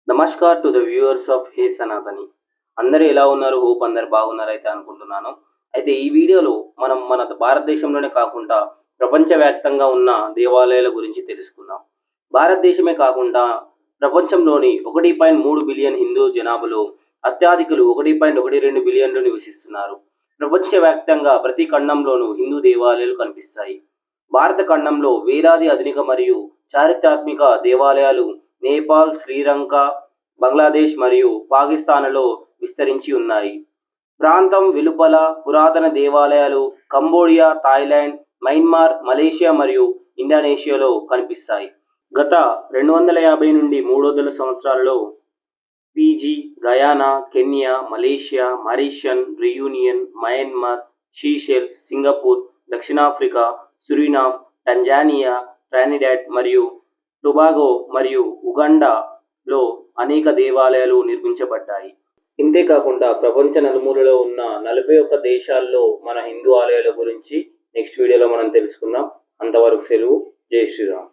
Namaskar to the viewers of hey Sanatani. అందరూ ఎలా ఉన్నారు? హోప్ అందరు బాగున్నారైతే అనుకుంటున్నాను. అయితే ఈ వీడియోలో మనం మన భారతదేశంలోనే కాకుండా ప్రపంచవ్యాప్తంగా ఉన్న దేవాలయాల గురించి తెలుసుకుందాం. భారతదేశమే కాకుండా ప్రపంచంలోని 1.3 బిలియన్ హిందూ జనాభాలో అత్యధికులు 1.12 బిలియన్లు నివసిస్తున్నారు. ప్రపంచవ్యాప్తంగా ప్రతి ఖండంలోనూ హిందూ దేవాలయాలు కనిపిస్తాయి. భారత ఖండంలో వేలాది ఆధునిక మరియు చారిత్రాత్మక దేవాలయాలు నేపాల్, శ్రీలంక, బంగ్లాదేశ్ మరియు పాకిస్తాన్‌లో విస్తరించి ఉన్నాయి. ప్రాంతం వెలుపల పురాతన దేవాలయాలు కంబోడియా, థాయిలాండ్, మయన్మార్, మలేషియా మరియు ఇండోనేషియాలో కనిపిస్తాయి. గత 250 నుండి 300 సంవత్సరాలలో Fiji, Guyana, Kenya, Malaysia, Mauritius, Reunion, Myanmar, Seychelles, Singapore, దక్షిణాఫ్రికా, సురినామ్, టాంజానియా, ట్రినిడాడ్ మరియు టొబాగో మరియు ఉగాండాలో అనేక దేవాలయాలు నిర్మించబడ్డాయి. ఇంతేకాకుండా ప్రపంచ నలుమూలలో ఉన్న 41 దేశాల్లో మన హిందూ ఆలయాల గురించి నెక్స్ట్ వీడియోలో మనం తెలుసుకుందాం. అంతవరకు సెలవు. జై శ్రీరామ్.